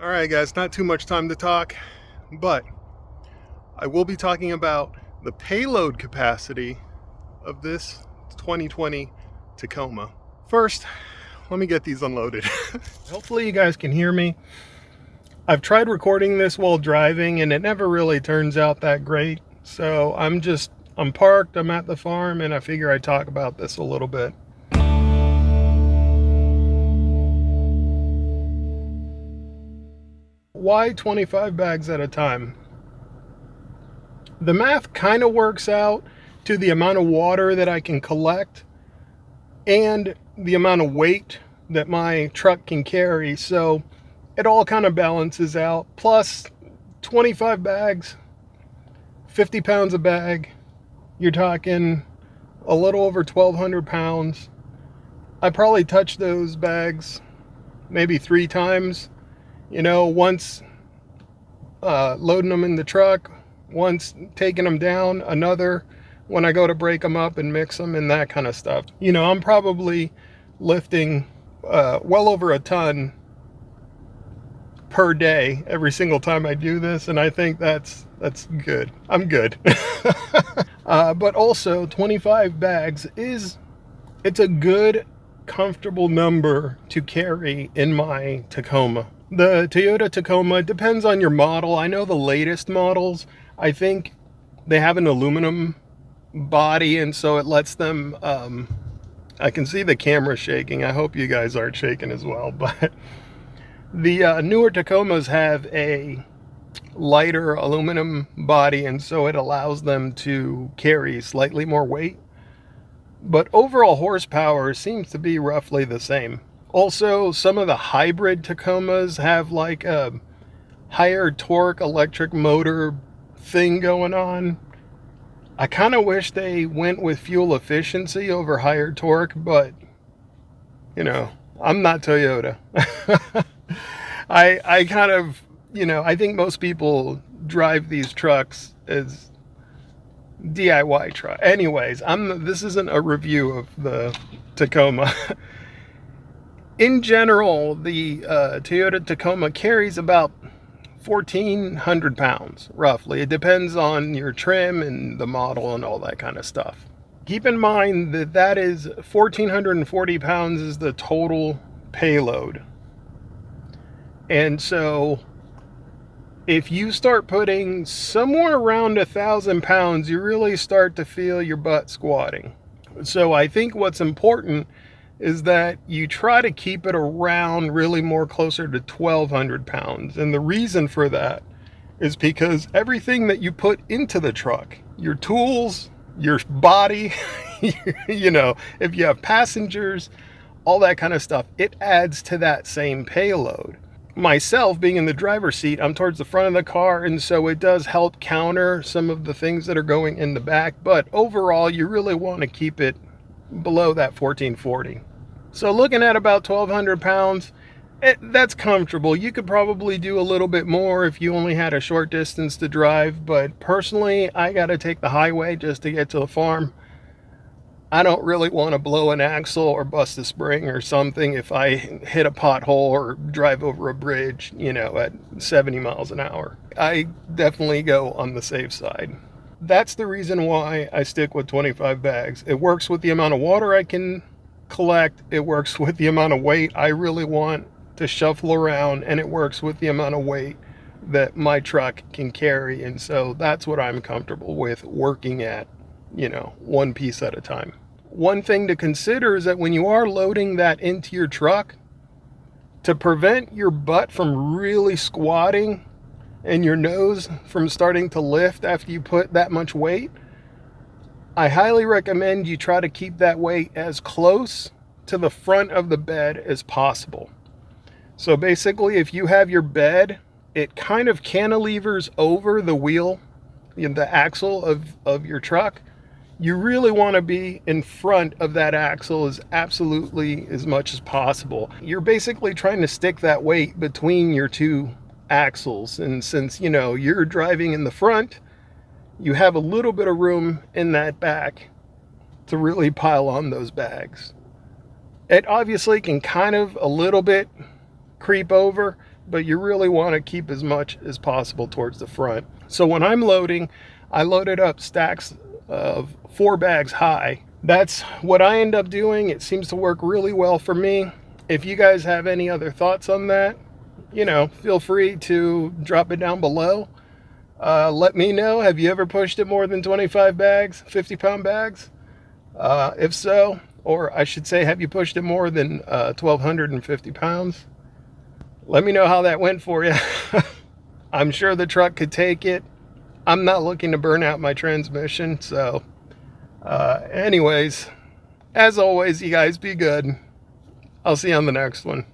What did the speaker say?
All right, guys, not too much time to talk, but I will be talking about the payload capacity of this 2020 Tacoma. First, let me get these unloaded. Hopefully you guys can hear me. I've tried recording this while driving and it never really turns out that great. So I'm parked, I'm at the farm, and I figure I'd talk about this a little bit. Why 25 bags at a time? The math kind of works out to the amount of water that I can collect and the amount of weight that my truck can carry. So it all kind of balances out. Plus 25 bags, 50 pounds a bag. You're talking a little over 1,200 pounds. I probably touched those bags maybe 3 times. Once loading them in the truck, once taking them down, another when I go to break them up and mix them and that kind of stuff. I'm probably lifting well over a ton per day every single time I do this, and I think that's good. I'm good. But also 25 bags it's a good, comfortable number to carry in my Tacoma. The Toyota Tacoma, it depends on your model. I know the latest models, I think they have an aluminum body, and so it lets them, I can see the camera shaking. I hope you guys aren't shaking as well, but the newer Tacomas have a lighter aluminum body, and so it allows them to carry slightly more weight. But overall horsepower seems to be roughly the same. Also, some of the hybrid Tacomas have like a higher torque electric motor thing going on. I kind of wish they went with fuel efficiency over higher torque, but I'm not Toyota. I kind of, I think most people drive these trucks as DIY truck. Anyways, this isn't a review of the Tacoma. In general, the Toyota Tacoma carries about 1,400 pounds, roughly. It depends on your trim and the model and all that kind of stuff. Keep in mind that is 1,440 pounds is the total payload. And so if you start putting somewhere around 1,000 pounds, you really start to feel your butt squatting. So I think what's important is that you try to keep it around really more closer to 1,200 pounds. And the reason for that is because everything that you put into the truck, your tools, your body, if you have passengers, all that kind of stuff, it adds to that same payload. Myself, being in the driver's seat, I'm towards the front of the car, and so it does help counter some of the things that are going in the back. But overall, you really want to keep it below that 1,440. So looking at about 1,200 pounds, that's comfortable. You could probably do a little bit more if you only had a short distance to drive, but personally, I got to take the highway just to get to the farm. I don't really want to blow an axle or bust a spring or something if I hit a pothole or drive over a bridge, at 70 miles an hour. I definitely go on the safe side. That's the reason why I stick with 25 bags. It works with the amount of water I can collect. It works with the amount of weight I really want to shuffle around, and it works with the amount of weight that my truck can carry. And so that's what I'm comfortable with working at, one piece at a time. One thing to consider is that when you are loading that into your truck, to prevent your butt from really squatting and your nose from starting to lift after you put that much weight, I highly recommend you try to keep that weight as close to the front of the bed as possible. So basically, if you have your bed, it kind of cantilevers over the wheel, the axle of your truck. You really want to be in front of that axle as much as possible. You're basically trying to stick that weight between your two axles. And since, you're driving in the front, you have a little bit of room in that back to really pile on those bags. It obviously can kind of a little bit creep over, but you really want to keep as much as possible towards the front. So when I'm loading, I loaded up stacks of 4 bags high. That's what I end up doing. It seems to work really well for me. If you guys have any other thoughts on that, feel free to drop it down below. Let me know. Have you ever pushed it more than 25 bags, 50-pound bags? If so, or I should say, have you pushed it more than 1,250 pounds? Let me know how that went for you. I'm sure the truck could take it. I'm not looking to burn out my transmission. So anyways, as always, you guys be good. I'll see you on the next one.